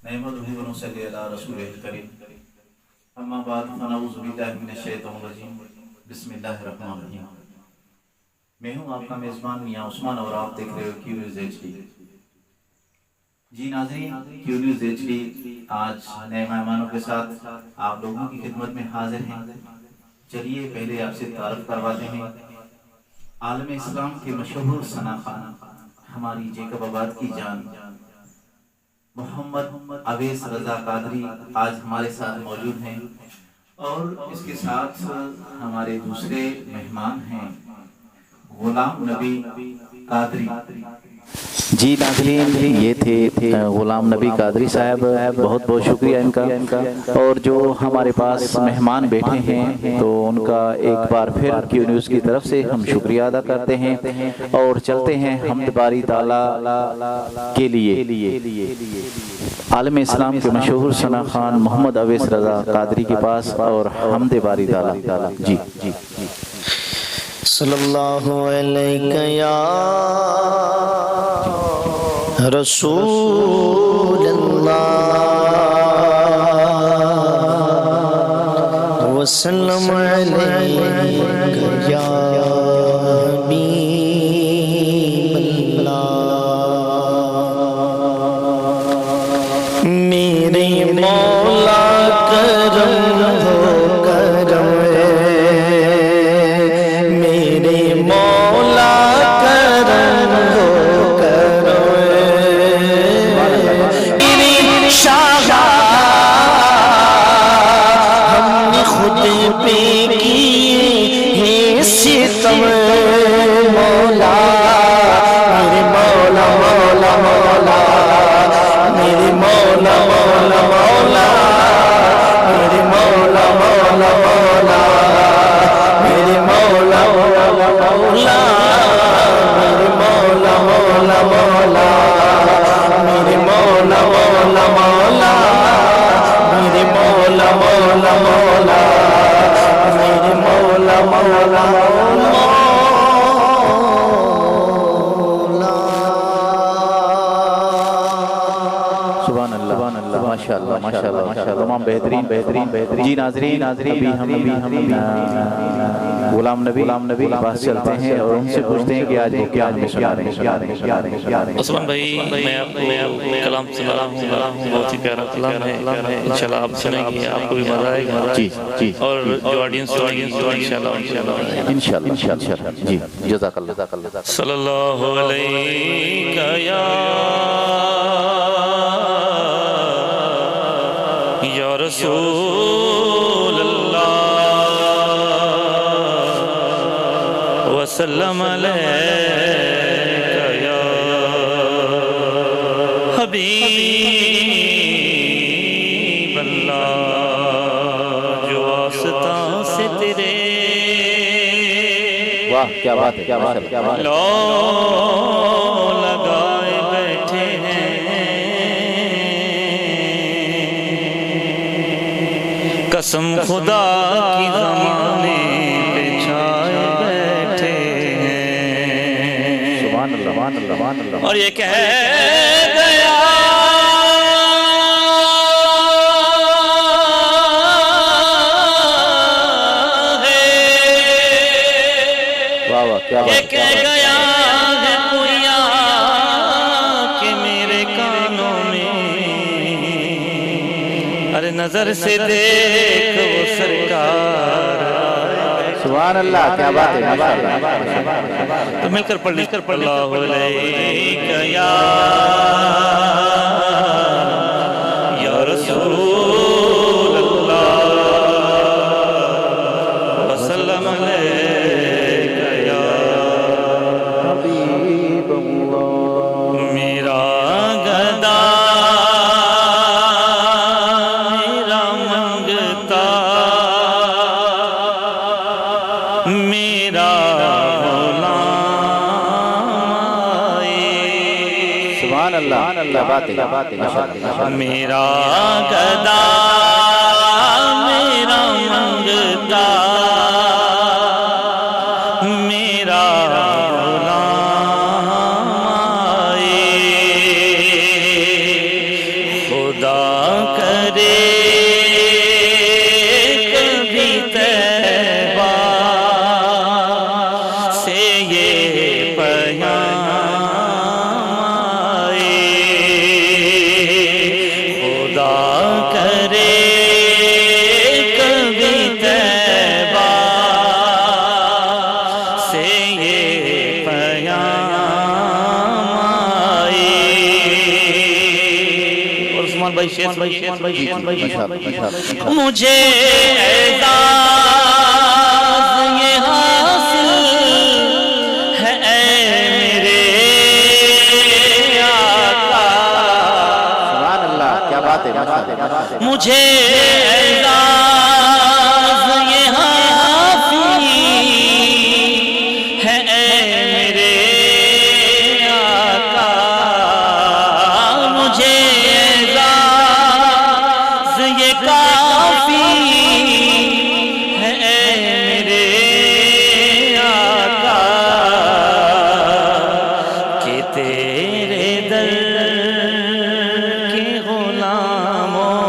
نحمده ونصلي على رسوله الكريم اما بعد فنعوذ باللہ من الشیطان الرجیم بسم اللہ الرحمن الرحیم۔ میں ہوں آپ کا میزبان میاں عثمان اور آپ دیکھ رہے ہو کیو نیوز ایچ ڈی۔ جی ناظرین، کیو نیوز ایچ ڈی آج نئے مہمانوں کے ساتھ آپ لوگوں کی خدمت میں حاضر ہیں۔ چلیے پہلے آپ سے تعارف کرواتے ہیں۔ عالم اسلام کے مشہور ثنا خان ہماری جیکب آباد کی جان محمد اویس رضا قادری آج ہمارے ساتھ موجود ہیں، اور اس کے ساتھ ہمارے دوسرے مہمان ہیں غلام نبی قادری۔ جی ناظرین، یہ تھے غلام نبی قادری صاحب، بہت بہت شکریہ ان کا۔ اور جو ہمارے پاس مہمان بیٹھے ہیں تو ان کا ایک بار پھر کیو نیوز کی طرف سے ہم شکریہ ادا کرتے ہیں، اور چلتے ہیں حمد باری تعالیٰ کے لیے عالم اسلام کے مشہور ثنا خان محمد اویس رضا قادری کے پاس، اور حمد باری تعالیٰ۔ جی صلی اللہ علیہ یا رسول اللہ وسلم علیہ یا حبیب اللہ۔ میرے مولا کرم ہو کرم، میرے مولا کرم ہو کرم، میری شاہ ہم نے خود پہ کیے ہیں ستم، مولا میرے مولا مولا مولا، میرے مولا مولا مولا، میرے مولا مولا مولا، میرے مولا مولا مولا، میرے مولا مولا مولا، میرے مولا مولا مولا، میرے مولا مولا مولا، میرے مولا مولا مولا۔ سبحان اللہ، ماشاءاللہ ماشاءاللہ، تمام بہترین۔ جی ناظرین، ابھی ہم غلام نبی کے پاس چلتے ہیں اور ان سے پوچھتے ہیں کہ آج وہ کیا ہمیں سنا رہے ہیں۔ عثمان بھائی، میں آپ کو کلام سنا رہا ہوں، بہت ہی پیارا کلام ہے، انشاءاللہ آپ سنیں گے، آپ کو بھی مزہ آئے گا، جی، اور جو آڈینس سنیں گے انشاءاللہ۔ جی جزاک اللہ۔ صلی اللہ علیہ یا رسول اللہ وسلم علیہ یا حبیب اللہ، جو واسطہ سے تیرے واہ کیا بات ہے، کیا بات ہے۔ لو لگائے بیٹھے ہیں، قسم خدا کی زمانے پہ چھائے بیٹھے ہیں۔ سبحان اللہ۔ اور یہ کہہ گیا یہ کہہ گیا ہے پویا کہ میرے کانوں میں، ارے نظر سے دیکھ وہ سرکار۔ سبحان اللہ، کیا بات ہے۔ تو مل کر پڑھ اللہ علیہ یا رسول اللہ وسلم علیہ یا حبیب اللہ۔ میرا گدا میرا منگتا، میرا سبحان اللہ، کیا بات ہے۔ میرا گدا میرا منگتا، میرا غلام آئے، خدا کرے کبھی طیبہ سے یہ پیام آئے، خدا کرے کبھی طیبہ سے یہ پیام آئے۔ اور عثمان بھائی شیر مجھے اعزاز یہ حاصل ہے اے میرے آقا، سبحان اللہ، کیا بات ہے، مجھے اعزاز یہ حاصل ہے اے میرے آقا، مجھے اعزاز یہ کافی ہے اے میرے آقا، کہ تیرے در کے غلاموں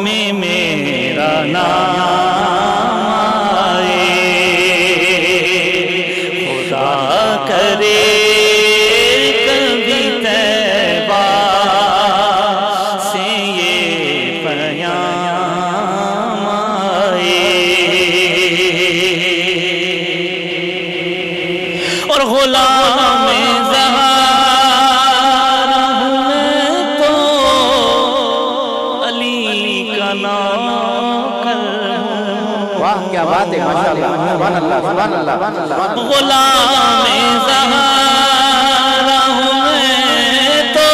میں میرا نام آئے، خدا کرے کبھی طیبہ سے یہ پیام آئے۔ اور غلام زہرا ہوں میں تو علی کا نوکر ہوں، واہ کیا بات ہے، ماشاءاللہ، سبحان اللہ، سبحان اللہ، غلام زہرا ہوں میں تو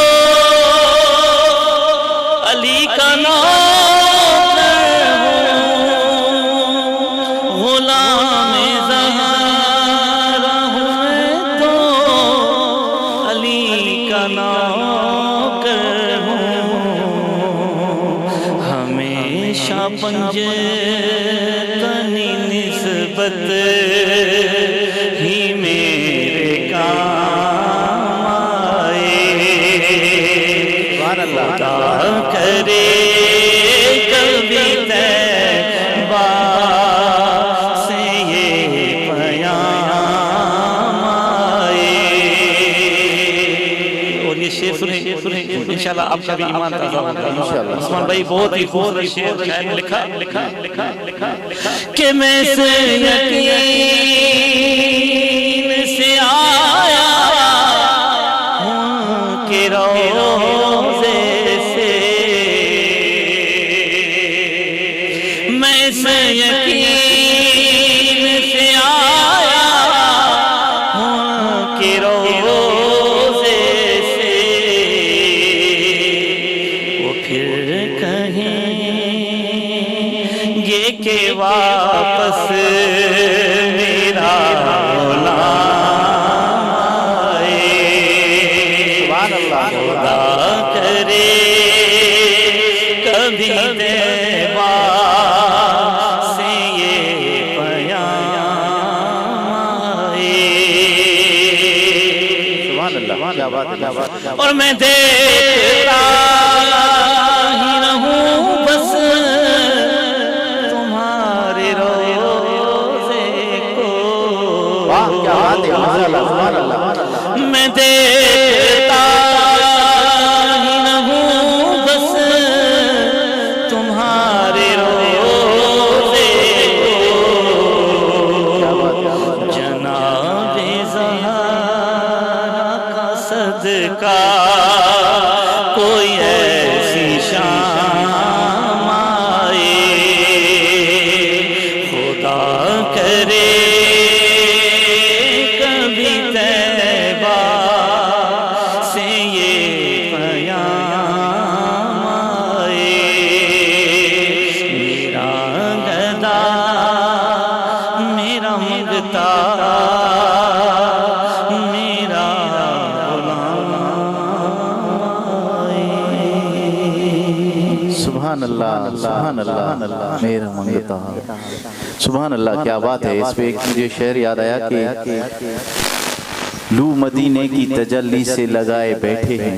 علی کا نوکر ہوں، غلام زہرا ہوں میں تو علی کا نوکر ہوں، ہمیشہ پنجتنی نسبت ہی میرے کام آئے، خدا کرے کبھی طیبہ سے یہ پیام آئے۔ اور یہ شعر سنیں انشاءاللہ آپ کا بھی ایمان تازہ ہوگا انشاءاللہ۔ عثمان بھائی بہت ہی خوبصورت شعر شاعر نے لکھا کہ میں سے یقین سے آیا ہوں کہ روزے سے، میں سے یقین سے آیا ہوں کہ روزے سے، وہ پھر کہیں گے کہ واپس میرا غلام آئے، خدا کرے کبھی طیبہ سے یہ پیام آئے، سبحان اللہ، کیا بات ہے، کیا بات ہے۔ اور میں دیکھتا ہی رہوں بس تمہارے روزے کو، واہ کیا بات ہے، ماشاءاللہ، سبحان اللہ، میں دیکھتا ہی رہوں بس تمہارے روزے کو، جناب زہرا کا صدقہ کوئی ایسی شام آئے، خدا کرے کبھی طیبہ سے یہ پیام آئے، میرا گدا میرا مگتا میرا غلام آئے۔ سبحان اللہ، سبحان اللہ، میرا منگتا، سبحان اللہ، کیا بات ہے۔ اس پہ ایک مجھے شعر یاد آیا کہ لو مدینے کی تجلی سے لگائے بیٹھے ہیں،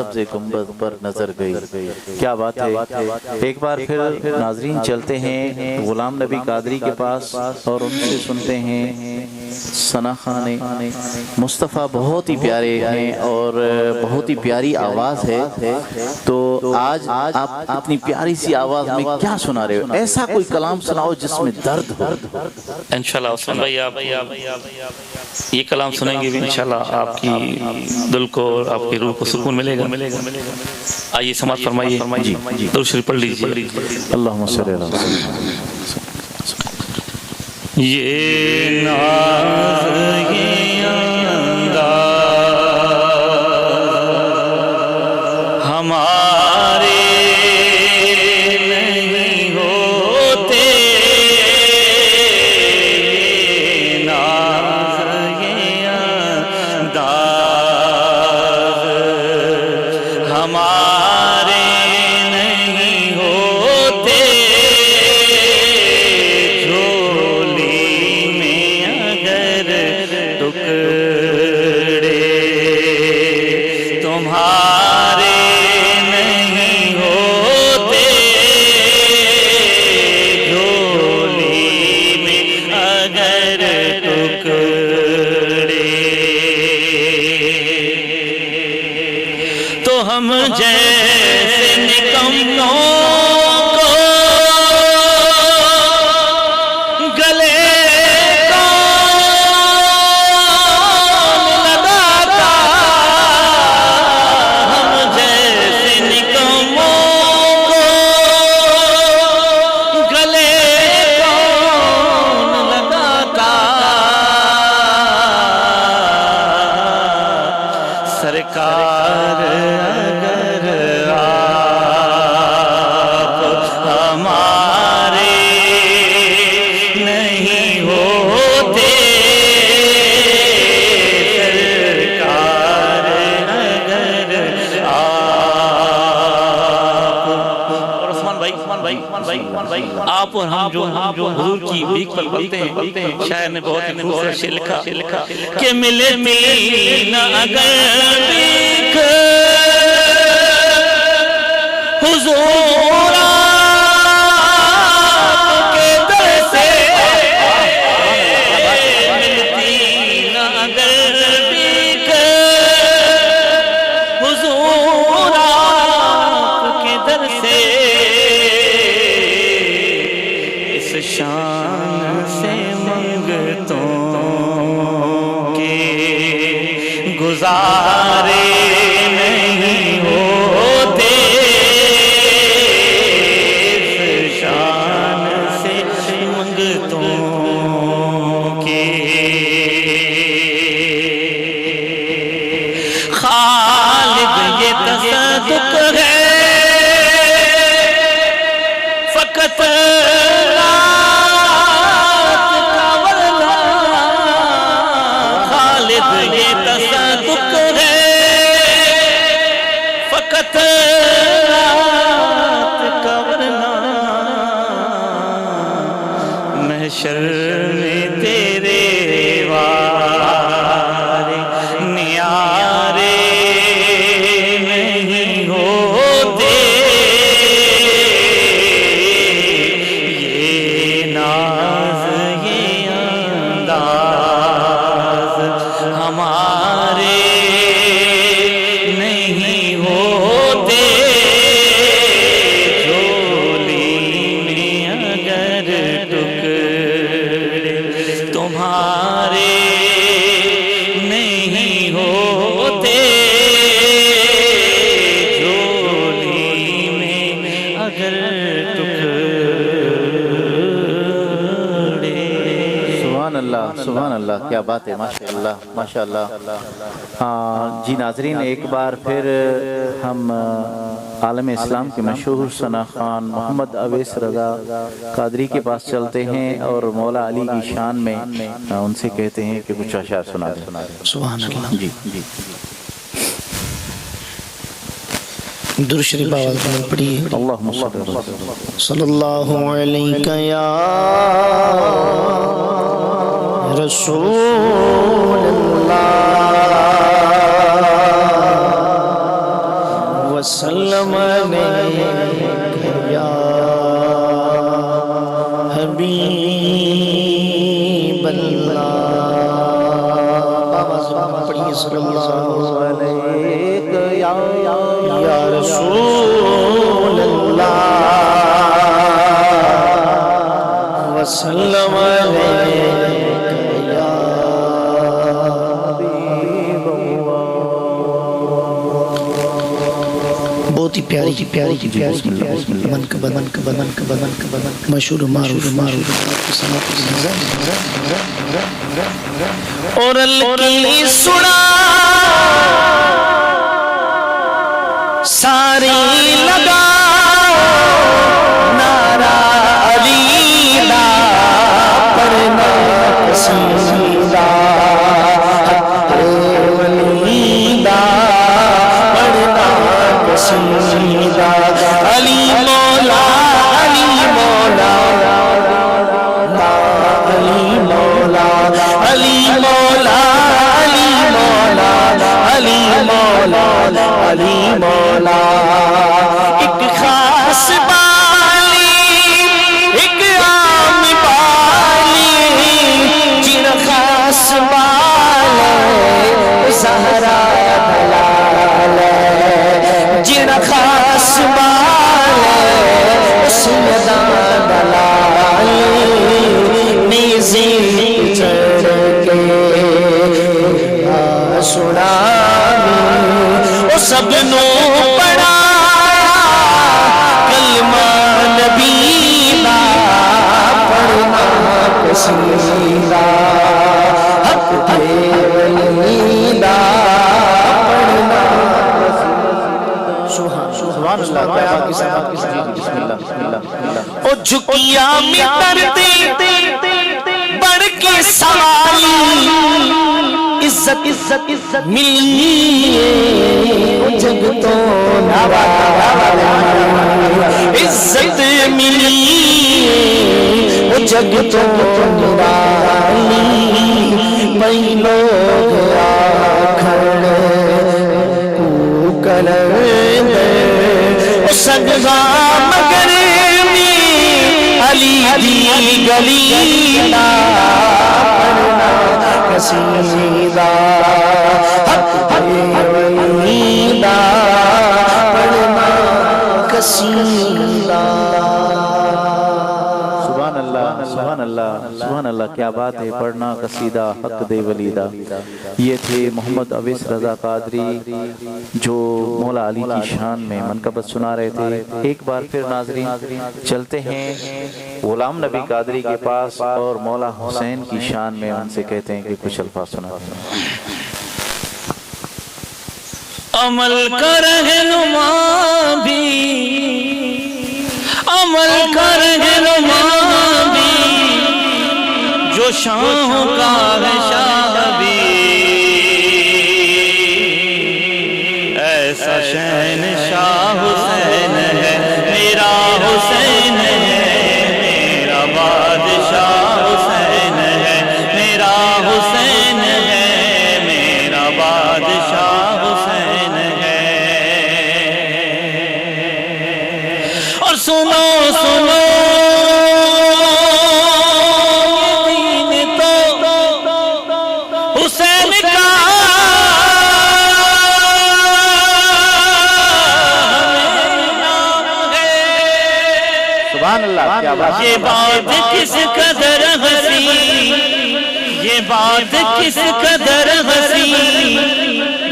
سبز گنبد پر نظر گئی. کیا بات ہے. ایک بار پھر ناظرین چلتے ہیں غلام نبی قادری کے پاس اور ان سے سنتے ہیں ثنا خان مصطفیٰ. بہت ہی پیارے ہیں اور بہت ہی پیاری آواز ہے. تو آج آپ اتنی پیاری سی آواز میں کیا سنا رہے ہو؟ ایسا کوئی کلام سناؤ جس میں درد ہو. انشاءاللہ عثمان بھائی آپ یہ کلام سنیں گے بھی انشاءاللہ آپ کی دل کو اور آپ کی روح کو سکون ملے گا. آئیے سماعت فرمائیے. درود شریف پڑھ لیجیے. اللہم صلی اللہ علیہ وسلم. یہ ناز یہ انداز ہمارے نہیں ہوتے. یہ ناز یہ انداز ہمارے نہیں ہوتے. تمہارے نہیں ہوتے جھولی میں اگر ٹکڑے تو ہم جیسے نکموں کو گلے سرکار اگر آپ ہمارے نہیں ہوتے. سرکار اگر آپ اور عثمان بھائی آپ اور ہم جو حضور کی بھیک پر بلتے ہیں. شاعر نے بہت ہی خوبصورت شعر لکھا کہ ملتی نہ اگر بھیک حضور آپ کے در سے. ملتی نہ اگر بھیک حضور آپ کے در سے. اس شان سے منگتوں کے گزارے نہیں ہوتے. اس شان سے منگتوں کے خالد یہ تصدق ہے فقط یہ تصدق ہے فقط رات کا ورنہ. محشر میں تیرے وارے نیارے نہیں ہوتے. یہ ناز یہ انداز ہمارے نہیں ہوتے. جھولی میں اگر ٹکڑے تمہارے نہیں ہوتے. جھولی میں اگر ٹکڑے. سبحان اللہ سبحان اللہ. کیا بات ہے. ماشاءاللہ ماشاءاللہ. جی ناظرین ایک بار پھر ہم عالم اسلام کے مشہور ثنا خان محمد اویس رضا قادری کے پاس چلتے ہیں اور مولا علی کی شان میں ان سے کہتے ہیں کہ کچھ اشعار سنا دیں. سبحان اللہ. جی جی درود شریف آواز میں پڑھیے. اللہم صلی اللہ علیہ وسلم. صلی اللہ علیہ یا رسول اللہ مشہور اور کی سنا ساری لگا نعرہ علی دا پڑھنا پسندیدہ حق ولی دا پڑھنا پسندیدہ علی مولا علی مولا علی مولا علی مولا علی مولا علی مولا ایک خاص بالی ایک عام بالی جن خاص بالے زہرا دلال جن خاص بالے سیدہ دلال نیزی چڑھ کے سنا وہ سب نو پڑھا کلمہ نبی دا پڑھنا پسندیدہ حق کے ولی دا پڑھنا پسندیدہ سبحان اللہ کیا باقی صاحب بسم اللہ او جھکیا مٹر دی بڑھ کے سوالی عزت ملی جگ تو عزت ملی جگ تو نرالی میں لوگ آکھن کو کرن سگا مگر علی دی گلی نا پڑھنا قصیدہ حق ولی دا پڑھنا قصیدہ سبحان اللہ سبحان اللہ کیا بات ہے پڑھنا قصیدہ حق دے ولیدہ. یہ تھے محمد اویس رضا قادری جو مولا علی کی شان میں منقبت سنا رہے تھے. ایک بار پھر ناظرین چلتے ہیں غلام نبی قادری کے پاس اور مولا حسین کی شان میں ان سے کہتے ہیں کہ کچھ الفاظ سناتے ہیں. عمل کر رہنما بھی عمل کر رہنما بھی جو شاہوں کا ہے شاہ بھی ایسا شہن شاہ حسین ہے میرا حسین ہے میرا بادشاہ حسین ہے میرا حسین ہے میرا بادشاہ حسین ہے. اور سنو سنو حسین کا سبحان اللہ کیا بات. یہ بات کس قدر حسین یہ بات کس قدر حسین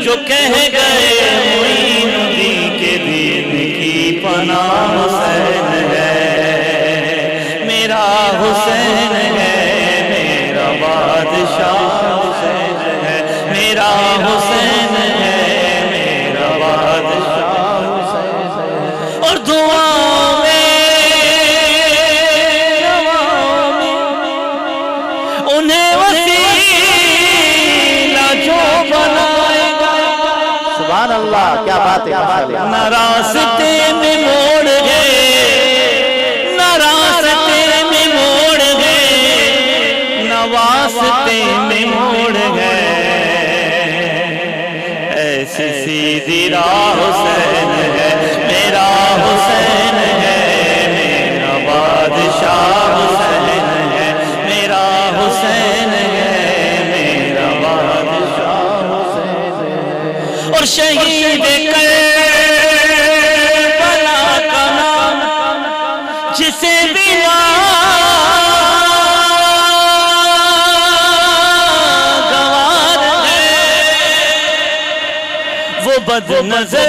جو کہہ گئے معین نبی کے دین کی پناہ حسین ہے میرا حسین ہے میرا بادشاہ حسین ہے میرا حسین ہے میرا بادشاہ حسین ہے. اور دعا میں انہیں وسیلہ جو بنائے گا. سبحان اللہ کیا بات ہے. نہ راستے میں موڑ گئے نہ راستے میں موڑ گئے نہ واسطے میں موڑ گئے ایسی سیدھی راہ حسین ہے میرا حسین ہے میرا بادشاہ حسین ہے میرا حسین ہے میرا بادشاہ حسین ہے. اور شہید کربلا کا نام جسے بھی گوار ہے وہ بد نظر